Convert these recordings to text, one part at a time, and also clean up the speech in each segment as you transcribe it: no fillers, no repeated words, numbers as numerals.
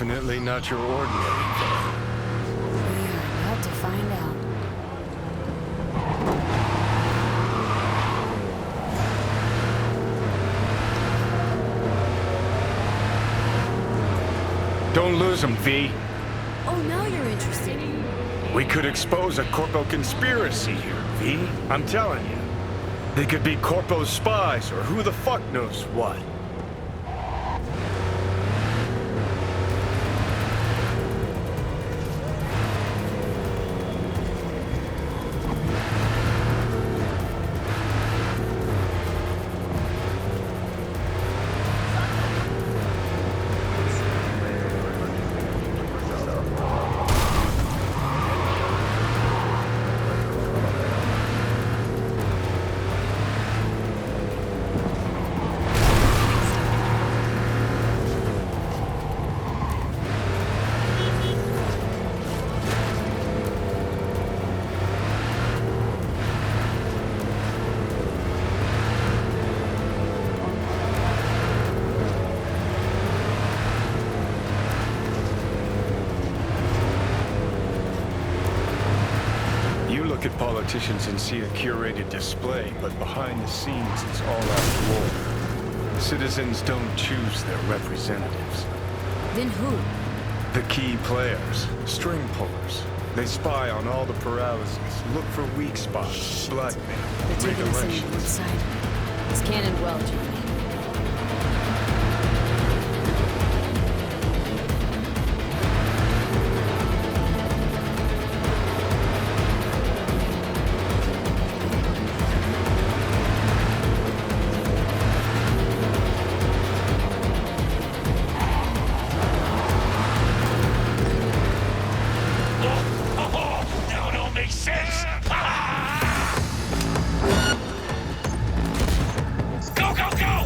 Definitely not your ordinary villain. We're about to find out. Don't lose him, V. Oh, now you're interested. We could expose a Corpo conspiracy here, V. I'm telling you. They could be Corpo's spies, or who the fuck knows what. Look at politicians and see a curated display, but behind the scenes it's all out war. Citizens don't choose their representatives. Then who? The key players, string pullers. They spy on all the paralyses, look for weak spots, blackmail, They're taking us in on one side. It's cannon well, Johnny. Go, go, go!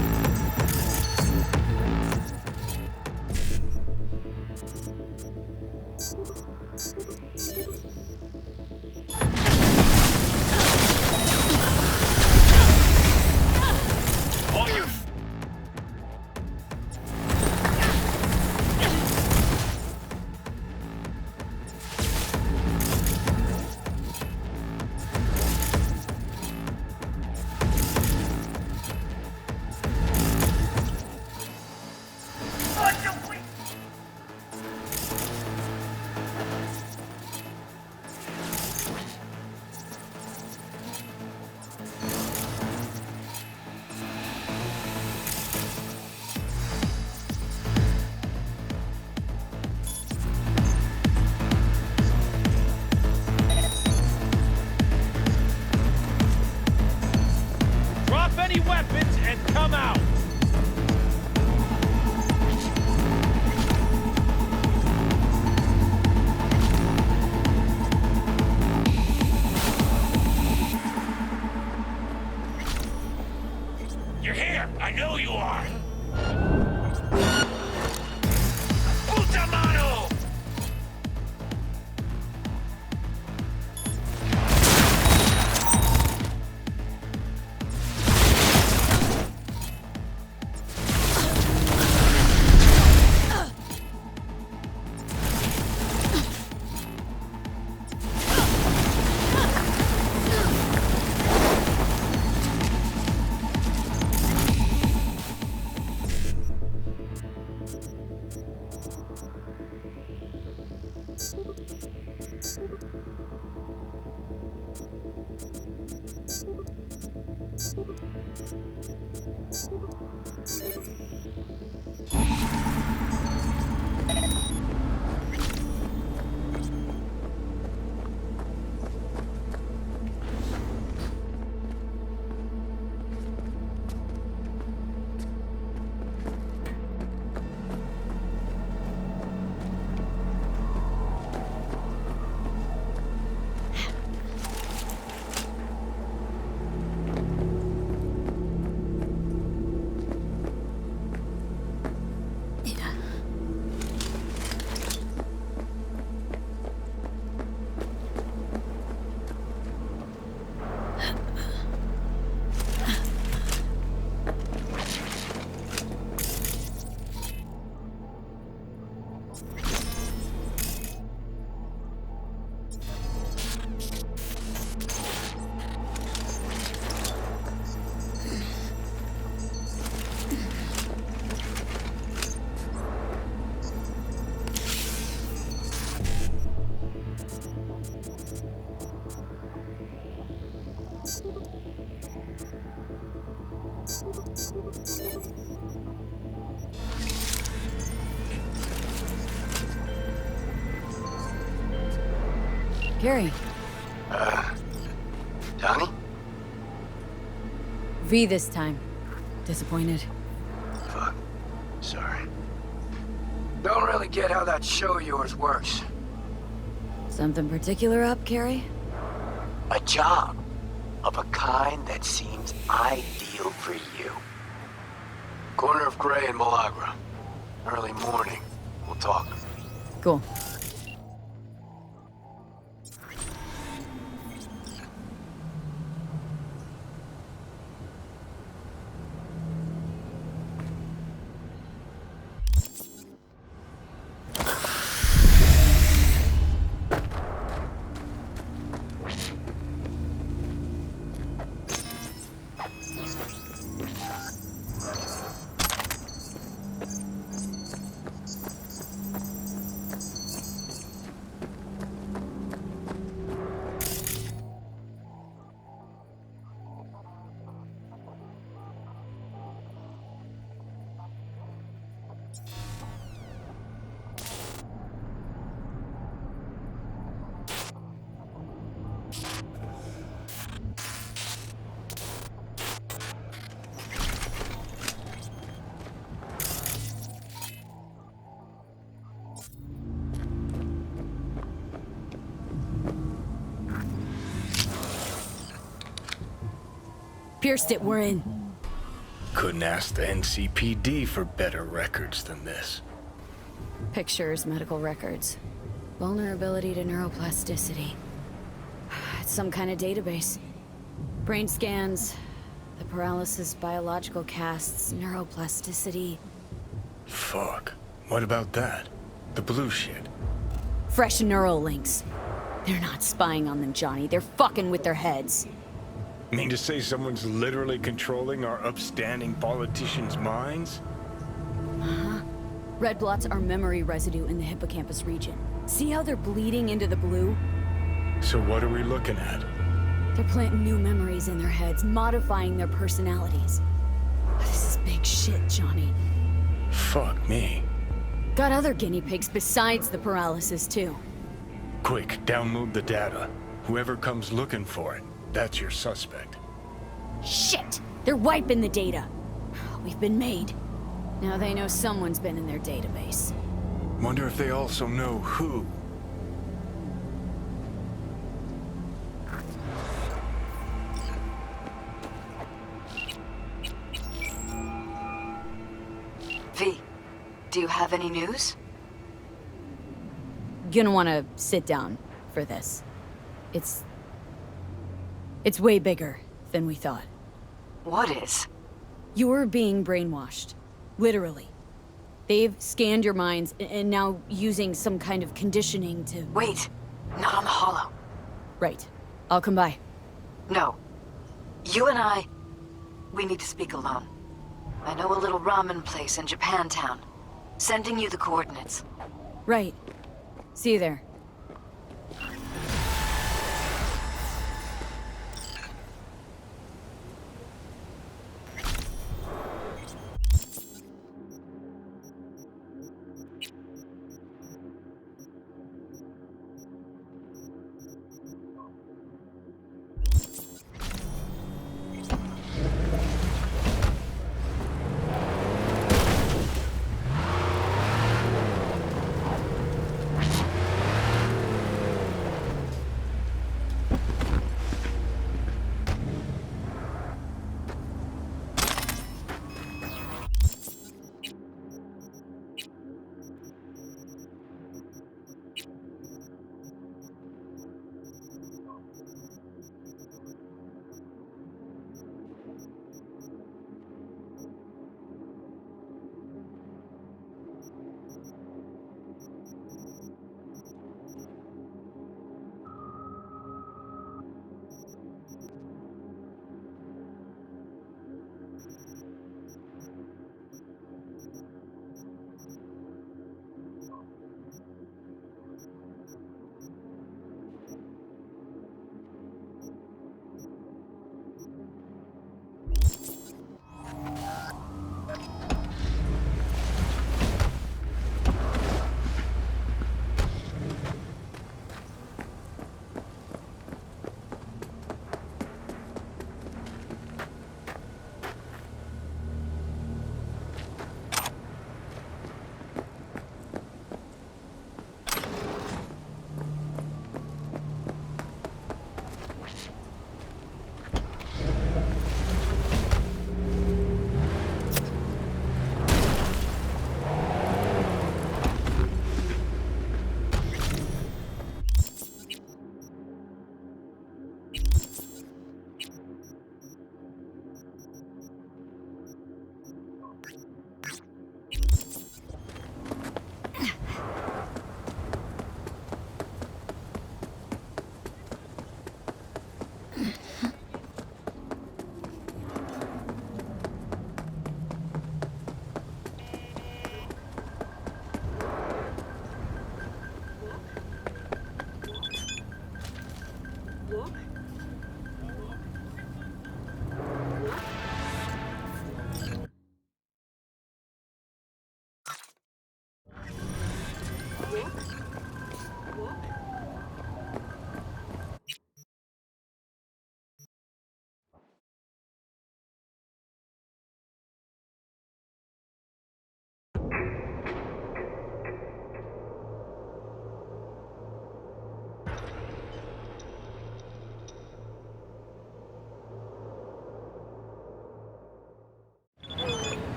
Gary. Johnny? V this time. Disappointed. Fuck. Sorry. Don't really get how that show of yours works. Something particular up, Gary? A job. Of a kind that seems ideal for you. Corner of Gray and Malagra. Early morning. We'll talk. Cool. Pierced it, we're in. Couldn't ask the NCPD for better records than this. Pictures, medical records. Vulnerability to neuroplasticity. It's some kind of database. Brain scans, the paralysis, biological casts, neuroplasticity. Fuck. What about that? The blue shit. Fresh neural links. They're not spying on them, Johnny. They're fucking with their heads. Mean to say someone's literally controlling our upstanding politicians' minds? Red blots are memory residue in the hippocampus region. See how they're bleeding into the blue? So what are we looking at? They're planting new memories in their heads, modifying their personalities. This is big shit, Johnny. Fuck me. Got other guinea pigs besides the paralysis, too. Quick, download the data. Whoever comes looking for it, that's your suspect. Shit! They're wiping the data. We've been made. Now they know someone's been in their database. Wonder if they also know who. V, do you have any news? Gonna wanna sit down for this. It's way bigger than we thought. What is? You're being brainwashed. Literally. They've scanned your minds and now using some kind of conditioning to... Wait, not on the Hollow. Right. I'll come by. No. You and we need to speak alone. I know a little ramen place in Japantown. Sending you the coordinates. Right. See you there.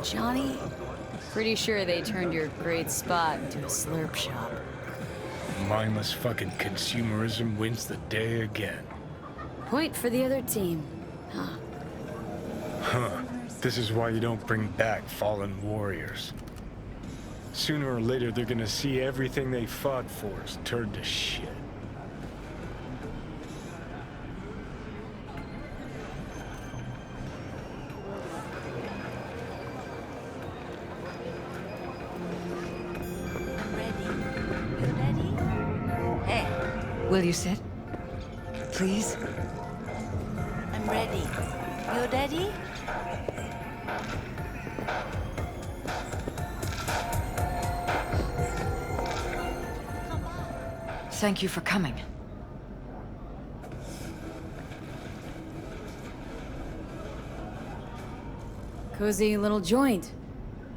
Johnny? Pretty sure they turned your great spot into a slurp shop. Mindless fucking consumerism wins the day again. Point for the other team. Huh. Huh. This is why you don't bring back fallen warriors. Sooner or later, they're gonna see everything they fought for is turned to shit. Will you sit? Please? I'm ready. You ready? Thank you for coming. Cozy little joint.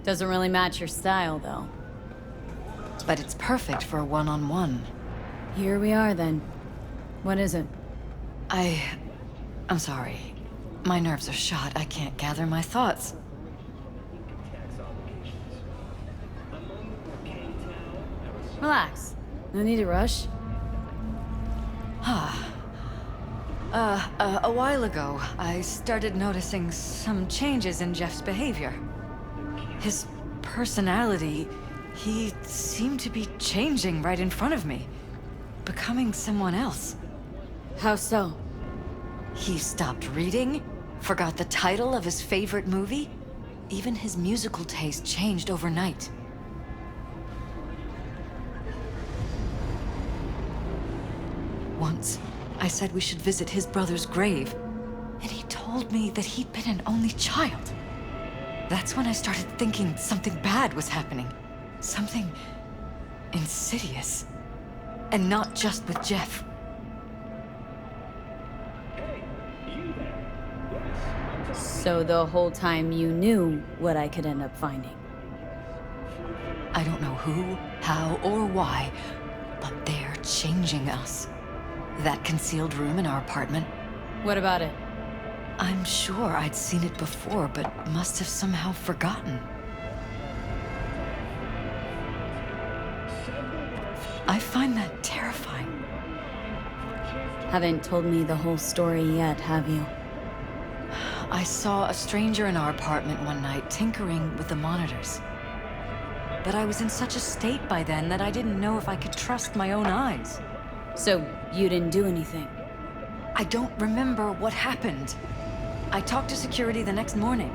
Doesn't really match your style, though. But it's perfect for a one-on-one. Here we are, then. What is it? I'm sorry. My nerves are shot. I can't gather my thoughts. Relax. No need to rush. A while ago, I started noticing some changes in Jeff's behavior. His personality, he seemed to be changing right in front of me. Becoming someone else. How so? He stopped reading, forgot the title of his favorite movie. Even his musical taste changed overnight. Once, I said we should visit his brother's grave, and he told me that he'd been an only child. That's when I started thinking something bad was happening. Something insidious. And not just with Jeff. So the whole time you knew what I could end up finding? I don't know who, how, or why, but they're changing us. That concealed room in our apartment. What about it? I'm sure I'd seen it before, but must have somehow forgotten. I find that terrifying. Haven't told me the whole story yet, have you? I saw a stranger in our apartment one night tinkering with the monitors. But I was in such a state by then that I didn't know if I could trust my own eyes. So you didn't do anything? I don't remember what happened. I talked to security the next morning.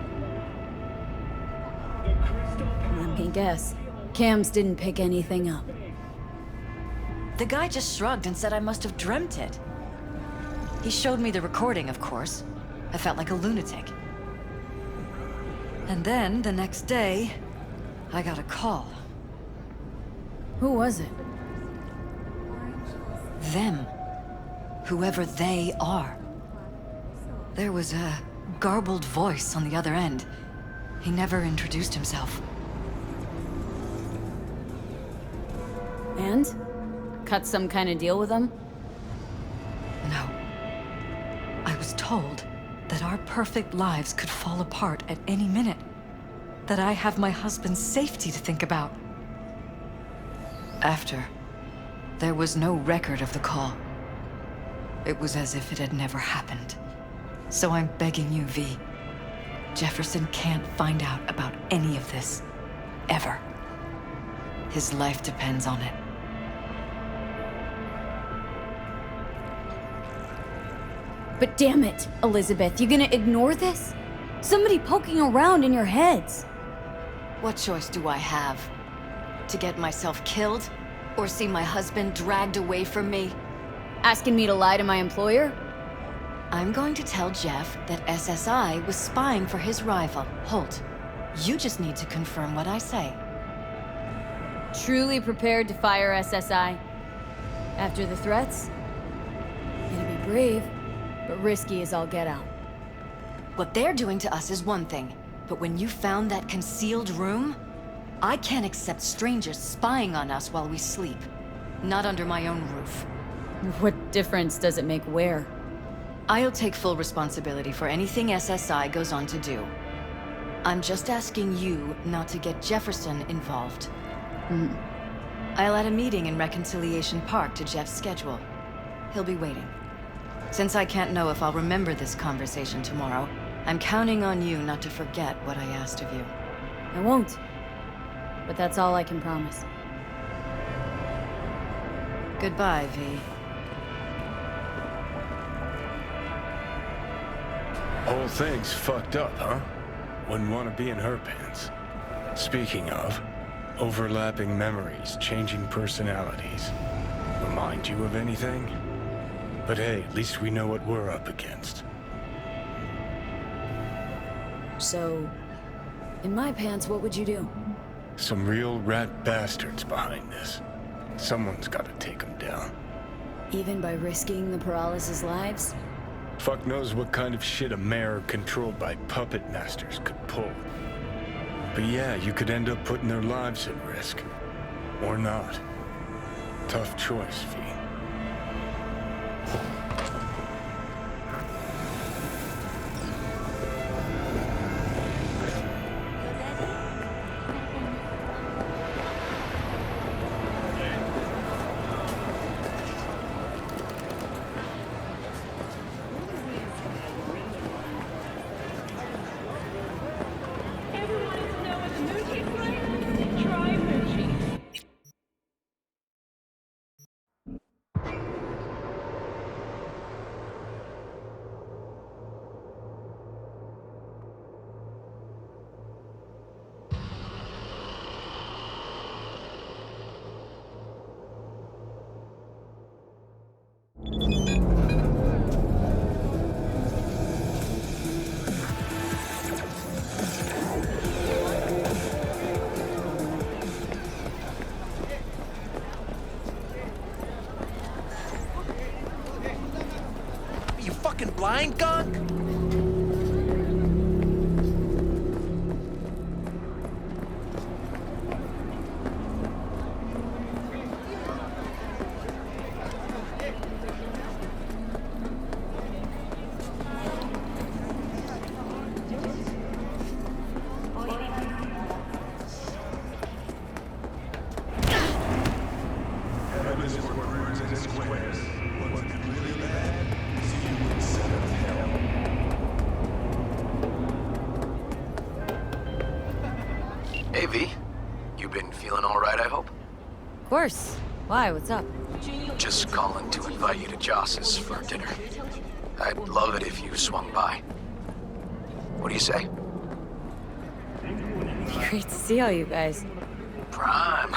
Let me guess. Cams didn't pick anything up. The guy just shrugged and said I must have dreamt it. He showed me the recording, of course. I felt like a lunatic. And then, the next day, I got a call. Who was it? Them. Whoever they are. There was a garbled voice on the other end. He never introduced himself. And? Cut some kind of deal with them? No. I was told that our perfect lives could fall apart at any minute. That I have my husband's safety to think about. After, there was no record of the call. It was as if it had never happened. So I'm begging you, V. Jefferson can't find out about any of this. Ever. His life depends on it. But damn it, Elizabeth, you gonna ignore this? Somebody poking around in your heads. What choice do I have? to get myself killed? Or see my husband dragged away from me? Asking me to lie to my employer? I'm going to tell Jeff that SSI was spying for his rival, Holt. You just need to confirm what I say. Truly prepared to fire SSI? After the threats? It'd be brave, but risky as all get out. What they're doing to us is one thing, but when you found that concealed room, I can't accept strangers spying on us while we sleep. Not under my own roof. What difference does it make where? I'll take full responsibility for anything SSI goes on to do. I'm just asking you not to get Jefferson involved. I'll add a meeting in Reconciliation Park to Jeff's schedule. He'll be waiting. Since I can't know if I'll remember this conversation tomorrow, I'm counting on you not to forget what I asked of you. I won't. But that's all I can promise. Goodbye, V. Whole thing's fucked up, huh? Wouldn't want to be in her pants. Speaking of, overlapping memories, changing personalities. Remind you of anything? But hey, at least we know what we're up against. So, in my pants, what would you do? Some real rat bastards behind this. Someone's gotta take them down. Even by risking the Paralysis' lives? Fuck knows what kind of shit a mayor controlled by puppet masters could pull. But yeah, you could end up putting their lives at risk. Or not. Tough choice, V. You fucking blind, Gunk? Hey, V. You been feeling all right, I hope? Of course. Why? What's up? Just calling to invite you to Joss's for dinner. I'd love it if you swung by. What do you say? Great to see all you guys. Prime.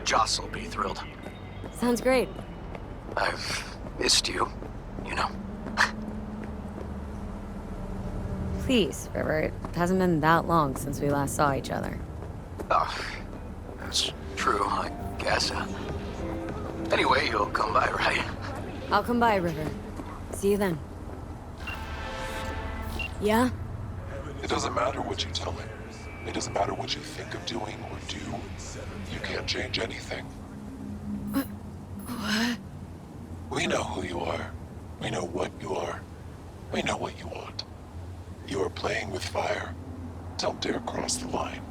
Joss will be thrilled. Sounds great. I've missed you, you know. Please, River. It hasn't been that long since we last saw each other. Oh, that's true, I guess. Anyway, you'll come by, right? I'll come by, River. See you then. Yeah? It doesn't matter what you tell me. It doesn't matter what you think of doing or do. You can't change anything. What? We know who you are. We know what you are. We know what you want. You are playing with fire. Don't dare cross the line.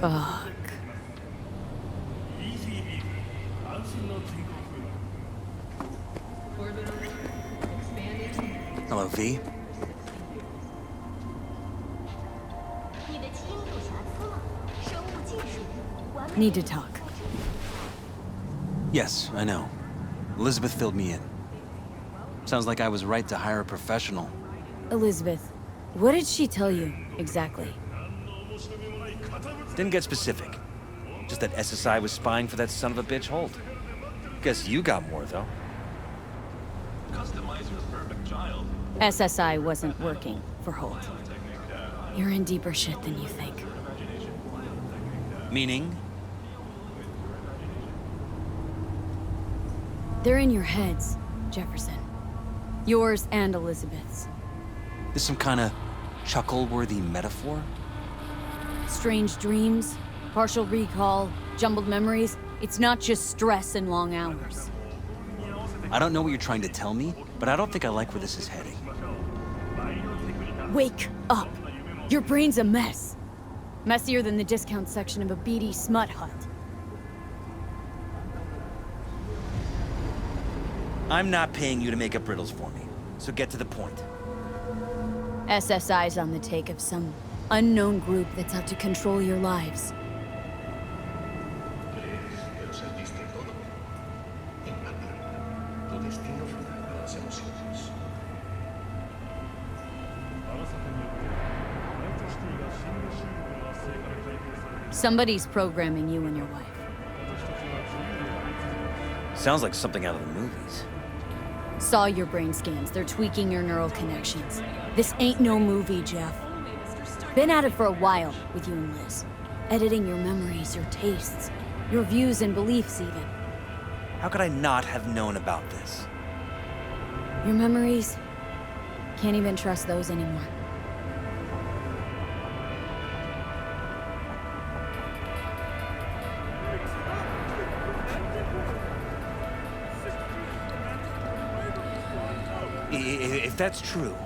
Fuck. Hello, V. Need to talk. Yes, I know. Elizabeth filled me in. Sounds like I was right to hire a professional. Elizabeth, What did she tell you, exactly? Didn't get specific. Just that SSI was spying for that son of a bitch Holt. Guess you got more, though. SSI wasn't working for Holt. You're in deeper shit than you think. Meaning? They're in your heads, Jefferson. Yours and Elizabeth's. This some kind of chuckle-worthy metaphor? Strange dreams, partial recall, jumbled memories. It's not just stress and long hours. I don't know what you're trying to tell me, but I don't think I like where this is heading. Wake up! Your brain's a mess. Messier than the discount section of a beady smut hut. I'm not paying you to make up riddles for me, so get to the point. SSI's on the take of some unknown group that's out to control your lives. Somebody's programming you and your wife. Sounds like something out of the movies. Saw your brain scans. They're tweaking your neural connections. This ain't no movie, Jeff. Been at it for a while with you and Liz. Editing your memories, your tastes, your views and beliefs even. How could I not have known about this? Your memories? Can't even trust those anymore. If that's true,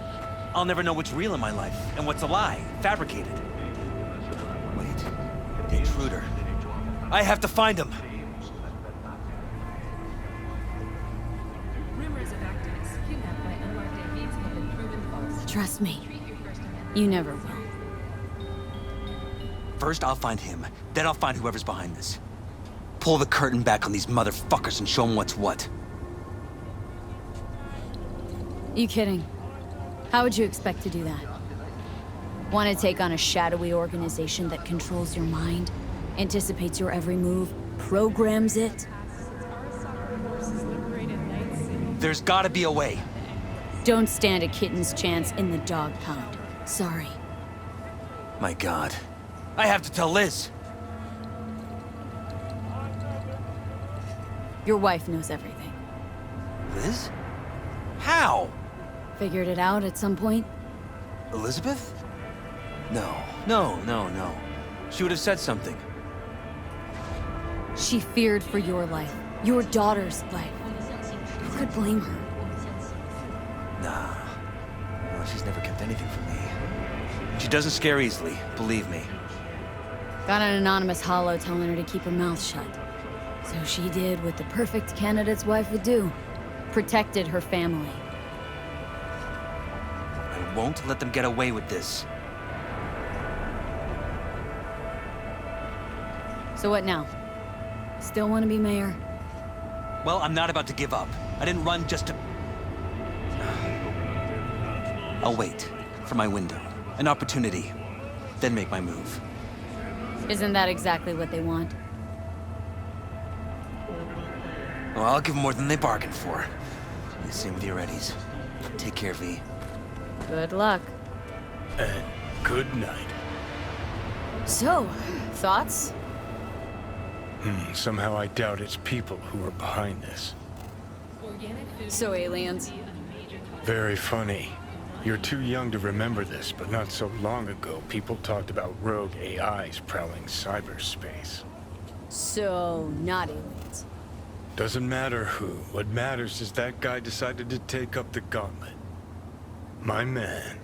I'll never know what's real in my life and what's a lie, fabricated. Wait, the intruder. I have to find him. Rumors of activists kidnapped by unmarked AVs have been proven false. Trust me, you never will. First, I'll find him. Then I'll find whoever's behind this. Pull the curtain back on these motherfuckers and show them what's what. You kidding? How would you expect to do that? Want to take on a shadowy organization that controls your mind, anticipates your every move, programs it? There's gotta be a way. Don't stand a kitten's chance in the dog pound. Sorry. My God. I have to tell Liz. Your wife knows everything. Liz? How? Figured it out at some point? Elizabeth? No. She would have said something. She feared for your life, your daughter's life. Who could blame her? Nah. No, she's never kept anything from me. She doesn't scare easily, believe me. Got an anonymous holo telling her to keep her mouth shut. So she did what the perfect candidate's wife would do. Protected her family. I won't let them get away with this. So what now? Still want to be mayor? Well, I'm not about to give up. I didn't run just to... I'll wait for my window, an opportunity, then make my move. Isn't that exactly what they want? Well, I'll give them more than they bargained for. Same with your Eddies. Take care, V. Good luck. And good night. So, thoughts? Somehow I doubt it's people who are behind this. So aliens. Very funny. You're too young to remember this, but not so long ago, people talked about rogue AIs prowling cyberspace. So, not aliens. Doesn't matter who. What matters is that guy decided to take up the gauntlet. My man.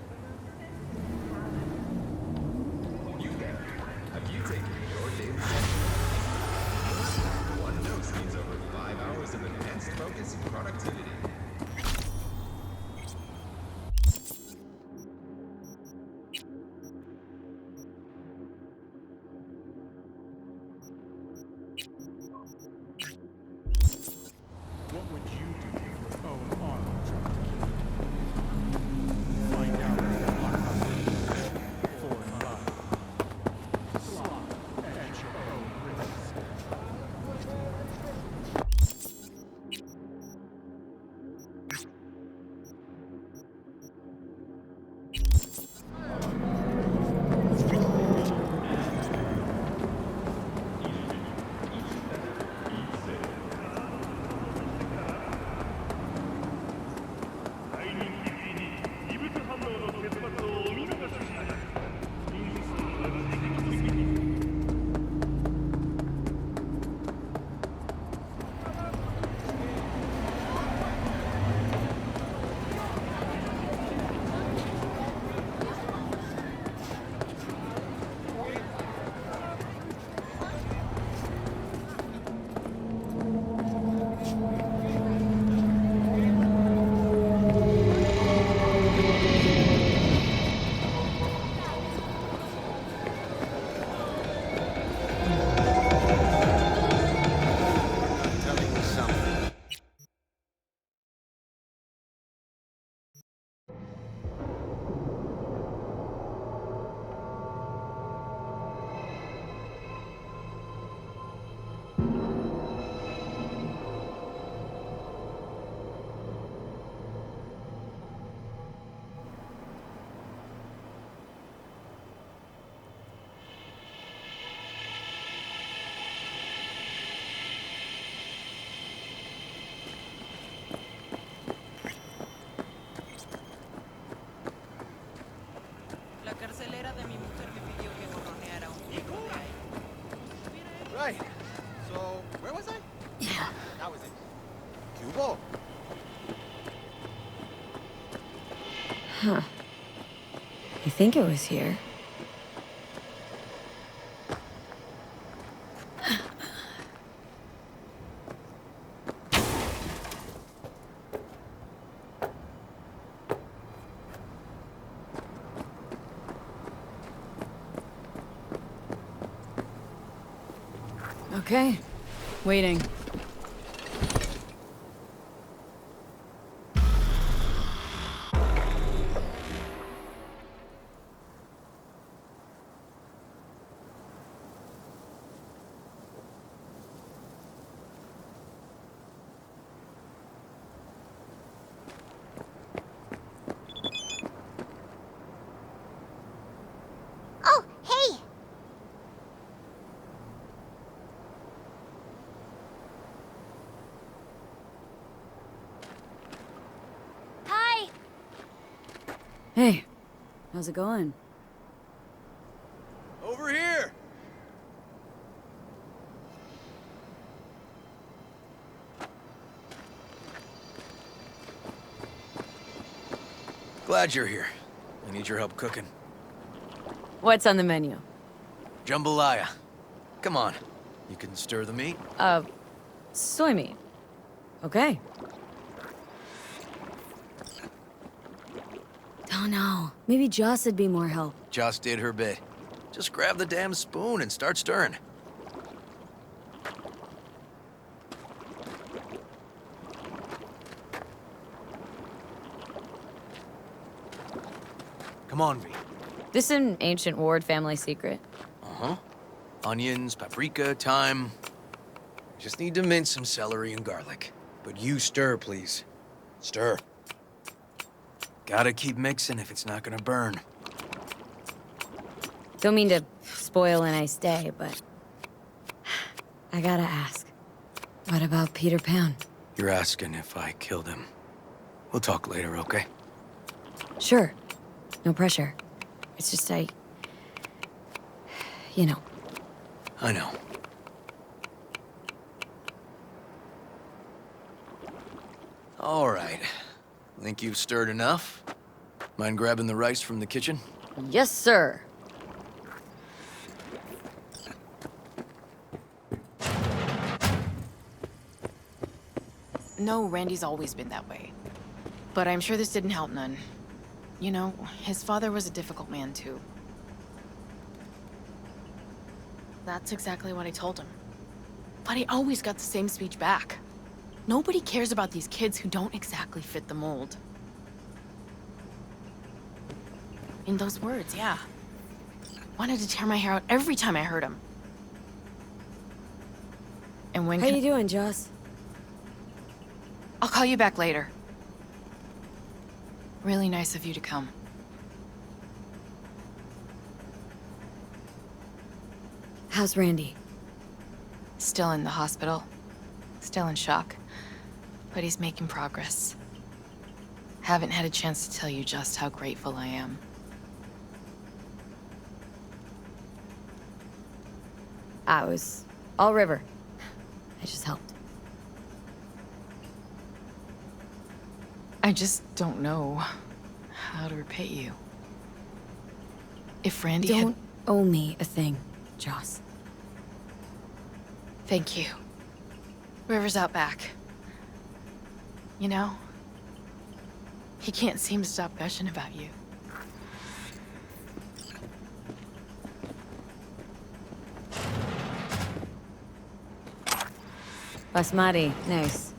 One dose means over 5 hours of enhanced focus and productivity. What would you do if your own arm tried to kill you? Find out. carcelera de mi mujer me pidió que gorroneara un tipo de ahí. Right. So, where was I? Yeah. That was it. Cubo. Huh. I think it was here. Okay. Waiting. Oh, hey! Hi! Hey, how's it going? Over here. Glad you're here. I need your help cooking. What's on the menu? Jambalaya. Come on. You can stir the meat? Soy meat. Okay. Oh no, maybe Joss would be more help. Joss did her bit. Just grab the damn spoon and start stirring. Come on, V. This an ancient Ward family secret. Uh-huh. Onions, paprika, thyme. Just need to mince some celery and garlic. But you stir, please. Stir. Gotta keep mixing if it's not gonna burn. Don't mean to spoil a nice day, but I gotta ask. What about Peter Pan? You're asking if I killed him. We'll talk later, okay? Sure. No pressure. It's just you know. I know. All right. Think you've stirred enough? Mind grabbing the rice from the kitchen? Yes, sir. No, Randy's always been that way. But I'm sure this didn't help none. You know, his father was a difficult man, too. That's exactly what I told him. But he always got the same speech back. Nobody cares about these kids who don't exactly fit the mold. In those words, yeah. Wanted to tear my hair out every time I heard him. And when How you doing, Joss? I'll call you back later. Really nice of you to come. How's Randy? Still in the hospital. Still in shock. But he's making progress. Haven't had a chance to tell you just how grateful I am. I was all River. I just helped. I just don't know how to repay you. If Randy Don't owe me a thing, Joss. Thank you. River's out back. You know, he can't seem to stop gushing about you. Basmati, nice.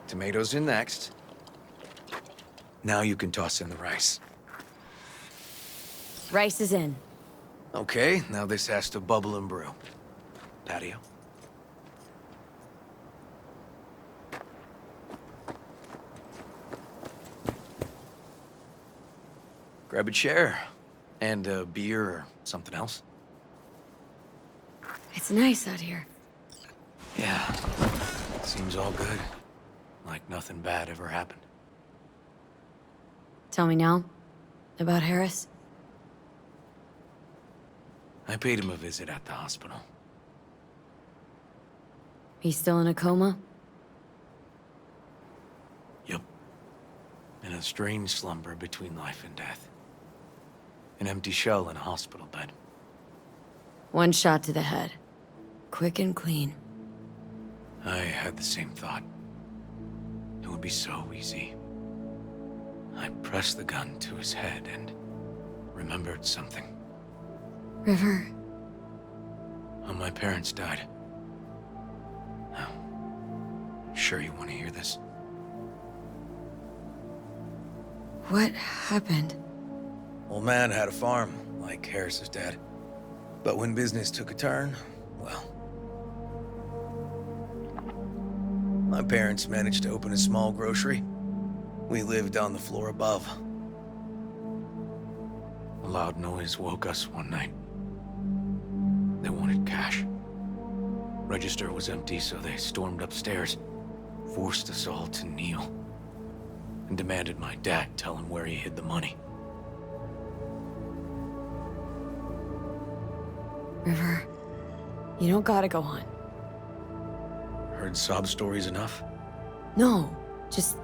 Tomatoes in next. Now you can toss in the rice. Rice is in. Okay, now this has to bubble and brew. Patio. Grab a chair. And a beer or something else. It's nice out here. Yeah, seems all good. Like nothing bad ever happened. Tell me now about Harris. I paid him a visit at the hospital. He's still in a coma? Yep. In a strange slumber between life and death. An empty shell in a hospital bed. One shot to the head. Quick and clean. I had the same thought. It would be so easy. I pressed the gun to his head and remembered something. River. When my parents died. Now, sure you want to hear this? What happened? Old man had a farm, like Harris's dad. But when business took a turn, well... my parents managed to open a small grocery. We lived on the floor above. A loud noise woke us one night. They wanted cash. Register was empty, so they stormed upstairs, forced us all to kneel, and demanded my dad tell him where he hid the money. River, you don't gotta go on. Heard sob stories enough? No, just...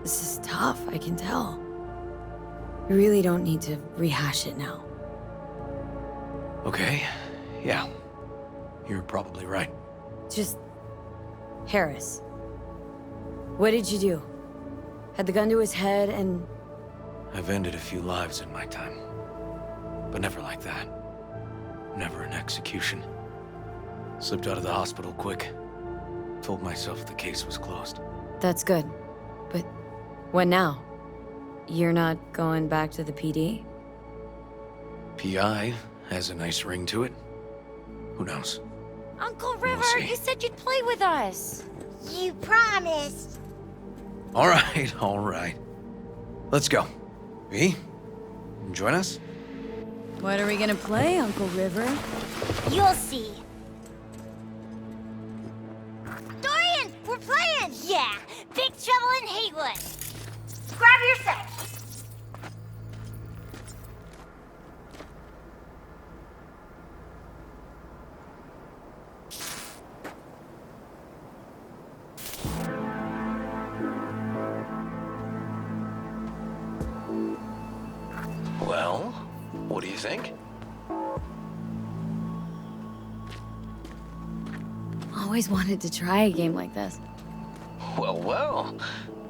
this is tough, I can tell. You really don't need to rehash it now. Okay, yeah. You're probably right. Just... Harris. What did you do? Had the gun to his head and... I've ended a few lives in my time. But never like that. Never an execution. Slipped out of the hospital quick. Told myself the case was closed. That's good. But what now? You're not going back to the PD? PI has a nice ring to it. Who knows? Uncle We'll River, see. you said you'd play with us. You promised. All right, all right. Let's go. V, join us? What are we gonna play, Uncle River? You'll see. Dorian, we're playing! Yeah, Big Trouble in Haywood. Grab your set. Well, what do you think? Always wanted to try a game like this. Well.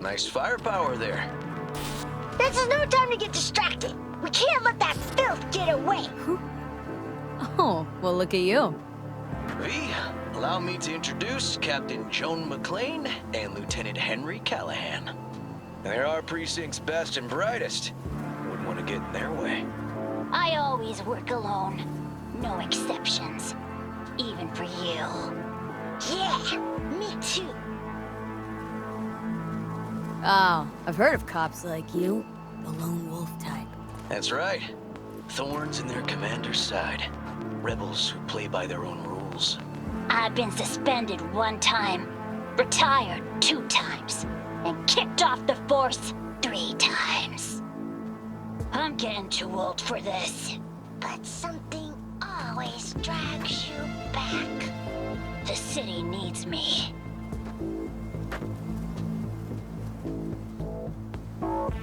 Nice firepower there. This is no time to get distracted. We can't let that filth get away. Oh, well look at you. V, allow me to introduce Captain Joan McClane and Lieutenant Henry Callahan. They're our precinct's best and brightest. Wouldn't want to get in their way. I always work alone. No exceptions. Even for you. Yeah, me too. Oh, I've heard of cops like you. The lone wolf type. That's right. Thorns in their commander's side. Rebels who play by their own rules. I've been suspended 1 time, retired 2 times, and kicked off the force 3 times. I'm getting too old for this. But something always drags you back. The city needs me.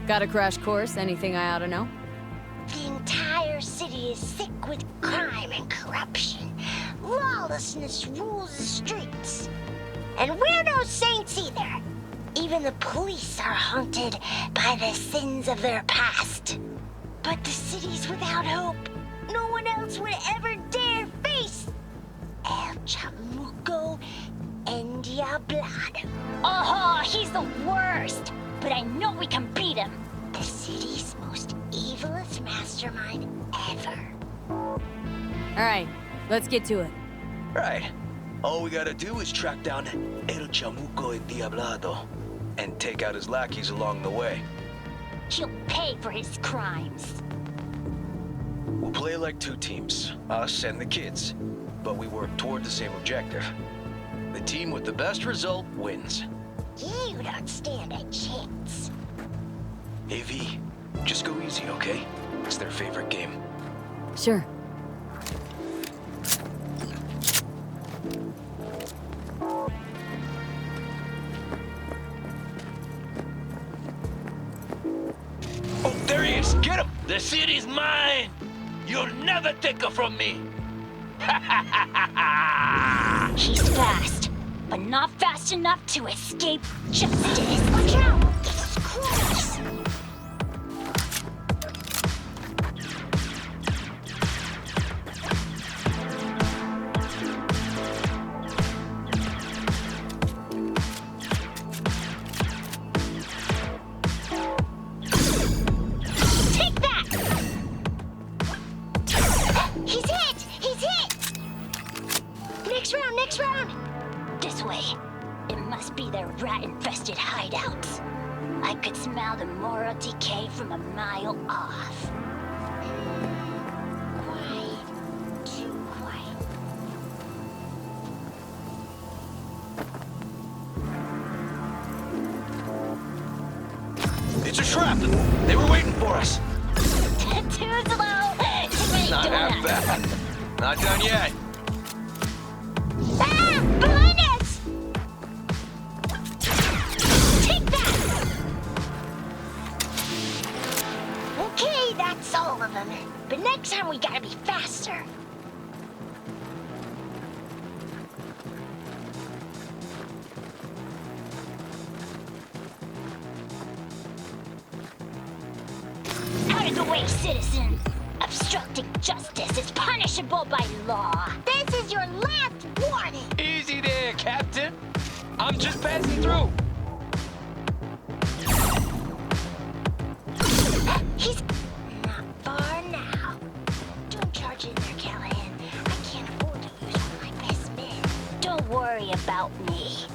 Got a crash course? Anything I ought to know? The entire city is sick with crime and corruption. Lawlessness rules the streets. And we're no saints either. Even the police are haunted by the sins of their past. But the city's without hope. No one else would ever dare face El Chamuco Endiablado. Oh, he's the worst. But I know we can beat him. The city's most evilest mastermind ever. All right, let's get to it. Right. All we gotta do is track down El Chamuco Endiablado and take out his lackeys along the way. He'll pay for his crimes. We'll play like 2 teams, us and the kids, but we work toward the same objective. The team with the best result wins. You don't stand a chance. Hey, V, just go easy, okay? It's their favorite game. Sure. Oh, there he is! Get him! The city's mine! You'll never take her from me! He's fast, but not fast enough to escape justice. Watch out! This is close. Take that! He's hit! He's hit! Next round, next round! This way. It must be their rat-infested hideouts. I could smell the moral decay from a mile off. Quiet. Too quiet. It's a trap! They were waiting for us! Too slow! Too many Not half donuts. bad. Not done yet. Ah! Behind us! Take that! Okay, that's all of them. But next time we gotta be faster. Out of the way, citizen! Obstructing justice is punishable by law. This is your last warning! Easy there, Captain. I'm just passing through. He's not far now. Don't charge in there, Callahan. I can't afford to lose one of my best men. Don't worry about me.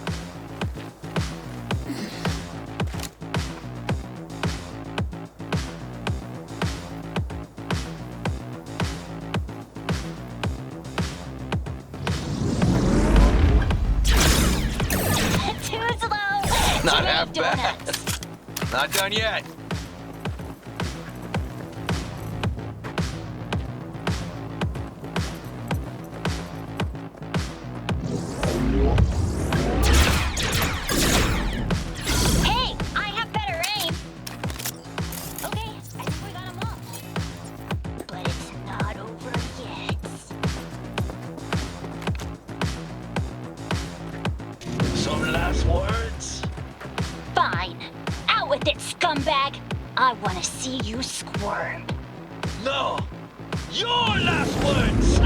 Too slow. Not Too many half bad. donuts. Not done yet. Hey, I have better aim. Okay, I think we got him all. But it's not over yet. Some last words? Fine. Out with it, scumbag. I want to see you squirm. No! Your last words!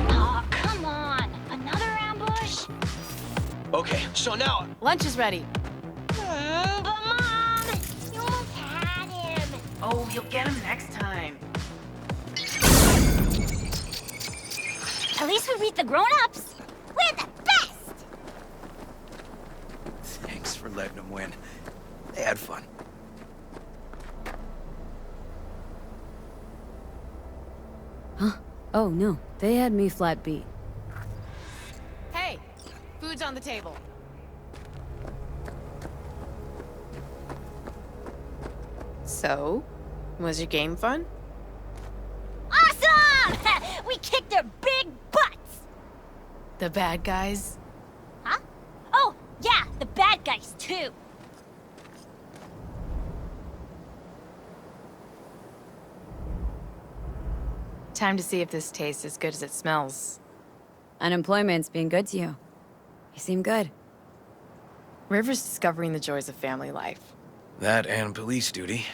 Aw, come on. Another ambush? Okay, so now... Lunch is ready. But Mom, you almost had him. Oh, you'll get him next time. At least we beat the grown-ups. We're the best. Thanks for letting them win. They had fun. Huh? Oh, no. They had me flat beat. Hey, food's on the table. So, was your game fun? Awesome! We kicked their big butts. The bad guys? Huh? Oh, yeah, the bad guys, too. Time to see if this tastes as good as it smells. Unemployment's being good to you. You seem good. River's discovering the joys of family life. That and police duty.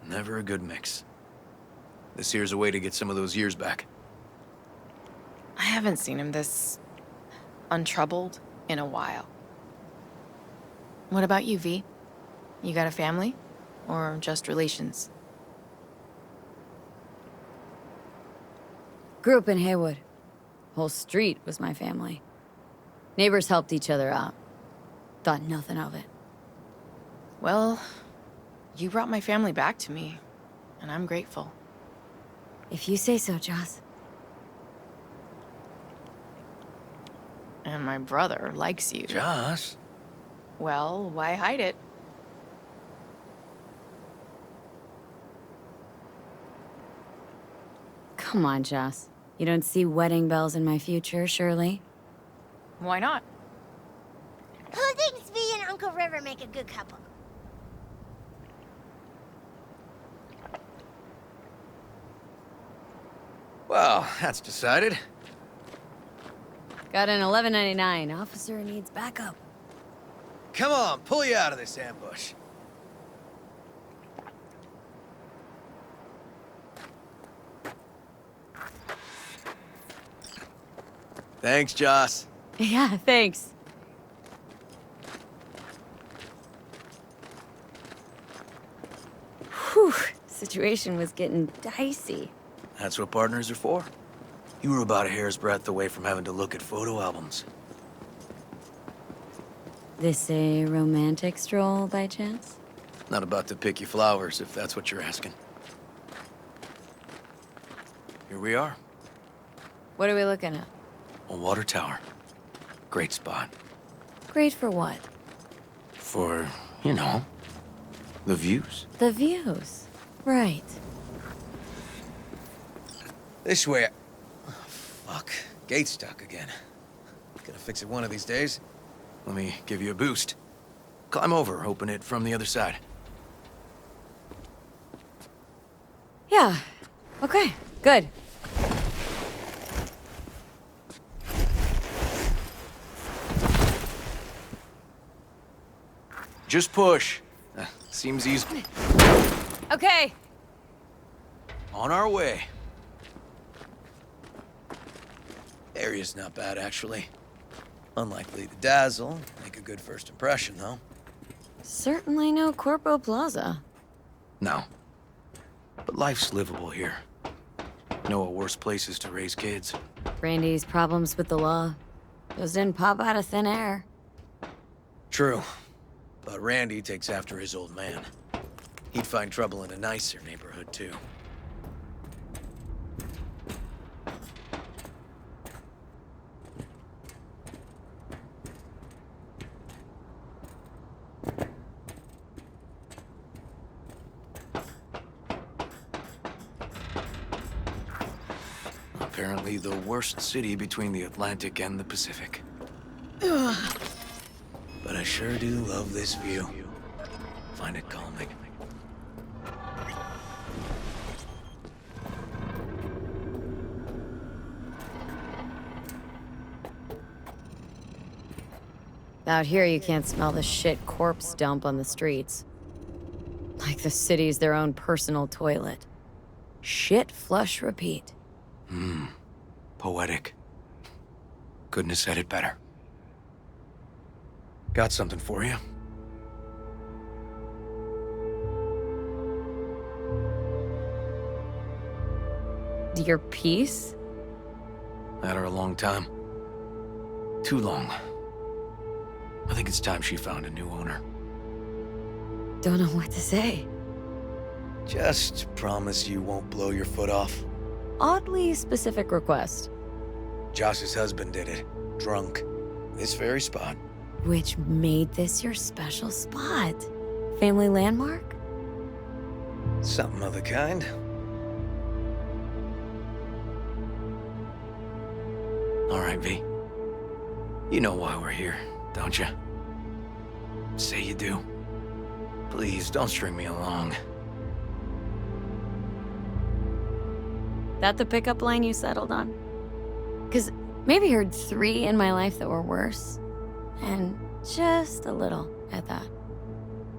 Never a good mix. This here's a way to get some of those years back. I haven't seen him this untroubled in a while. What about you, V? You got a family? Or just relations? Grew up in Haywood. Whole street was my family. Neighbors helped each other out. Thought nothing of it. Well, you brought my family back to me, and I'm grateful. If you say so, Joss. And my brother likes you. Joss? Well, why hide it? Come on, Joss. You don't see wedding bells in my future, surely? Why not? Who thinks V and Uncle River make a good couple? Well, that's decided. Got an 1199. Officer needs backup. Come on, pull you out of this ambush. Thanks, Joss. Yeah, thanks. Whew, situation was getting dicey. That's what partners are for. You were about a hair's breadth away from having to look at photo albums. This a romantic stroll by chance? Not about to pick you flowers, if that's what you're asking. Here we are. What are we looking at? A water tower. Great spot. Great for what? For, you know, the views. The views. Right. This way. Oh, fuck. Gate's stuck again. Gonna fix it one of these days. Let me give you a boost. Climb over, open it from the other side. Yeah. Okay, good. Just push. Seems easy. Okay. On our way. Area's not bad, actually. Unlikely to dazzle. Make a good first impression, though. Certainly no Corpo Plaza. No. But life's livable here. Know of worse places to raise kids. Randy's problems with the law. Those didn't pop out of thin air. True. But Randy takes after his old man. He'd find trouble in a nicer neighborhood, too. Apparently the worst city between the Atlantic and the Pacific. But I sure do love this view. Find it calming. Out here, you can't smell the shit corpse dump on the streets. Like the city's their own personal toilet. Shit, flush, repeat. Poetic. Couldn't have said it better. Got something for you. Your piece? Had her a long time. Too long. I think it's time she found a new owner. Don't know what to say. Just promise you won't blow your foot off. Oddly specific request. Josh's husband did it. Drunk. This very spot. Which made this your special spot? Family landmark? Something of the kind. All right, V. You know why we're here, don't you? Say you do. Please, don't string me along. That the pickup line you settled on? 'Cause maybe heard 3 in my life that were worse. And just a little at that.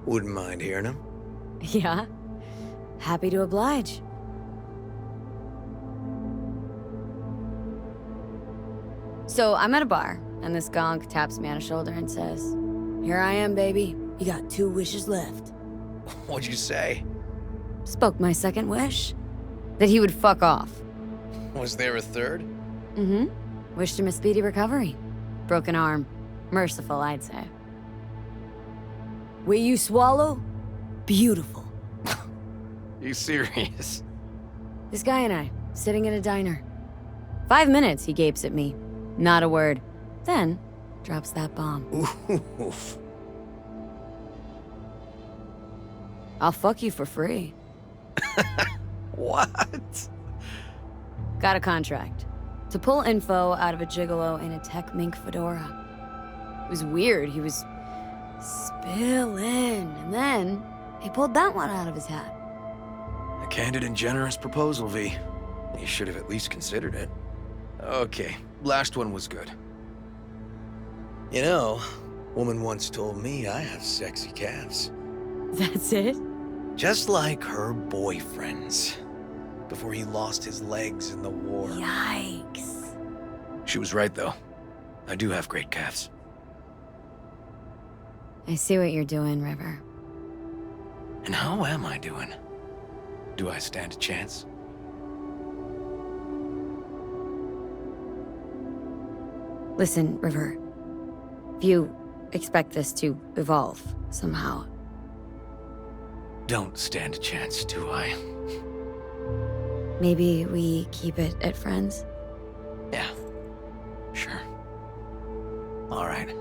Wouldn't mind hearing him. Yeah. Happy to oblige. So I'm at a bar, and this gonk taps me on the shoulder and says, "Here I am, baby. You got 2 wishes left." What'd you say? Spoke my second wish. That he would fuck off. Was there a third? Mm-hmm. Wished him a speedy recovery. Broken arm. Merciful, I'd say. Will you swallow? Beautiful. You serious? This guy and I, sitting in a diner. 5 minutes, he gapes at me. Not a word. Then, drops that bomb. Oof. I'll fuck you for free. What? Got a contract. To pull info out of a gigolo in a tech mink fedora. It was weird, he was spilling. And then, he pulled that one out of his hat. A candid and generous proposal, V. You should have at least considered it. Okay, last one was good. You know, woman once told me I have sexy calves. That's it? Just like her boyfriend's. Before he lost his legs in the war. Yikes. She was right, though. I do have great calves. I see what you're doing, River. And how am I doing? Do I stand a chance? Listen, River. If you expect this to evolve somehow. Don't stand a chance, do I? Maybe we keep it at friends? Yeah, sure. All right.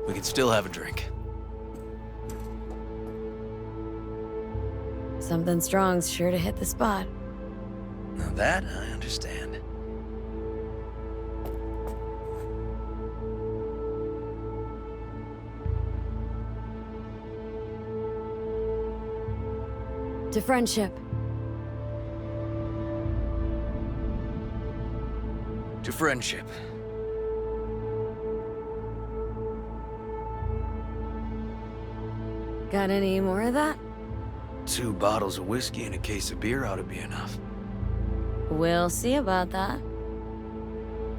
We can still have a drink. Something strong's sure to hit the spot. Now that I understand. To friendship. To friendship. Got any more of that? 2 bottles of whiskey and a case of beer ought to be enough. We'll see about that.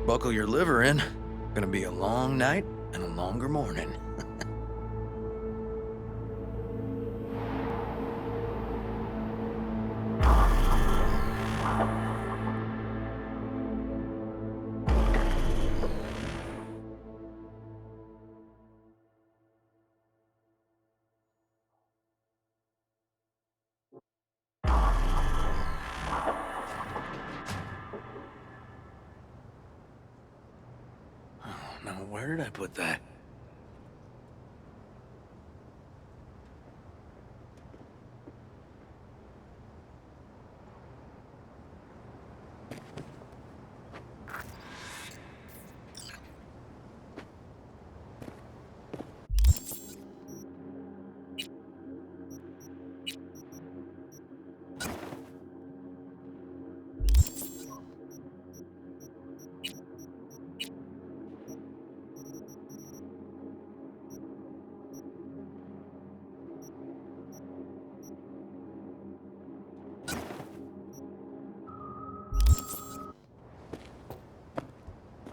Buckle your liver in. Gonna be a long night and a longer morning. Now, where did I put that?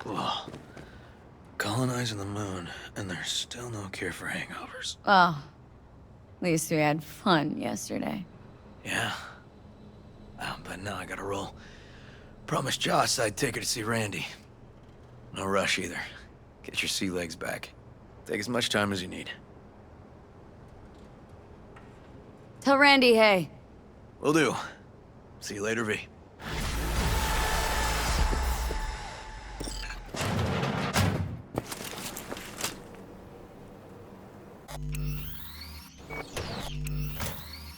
Ugh. Colonizing the moon, and there's still no cure for hangovers. Oh, at least we had fun yesterday. Yeah. But now I gotta roll. Promised Joss I'd take her to see Randy. No rush either. Get your sea legs back. Take as much time as you need. Tell Randy, hey. Will do. See you later, V.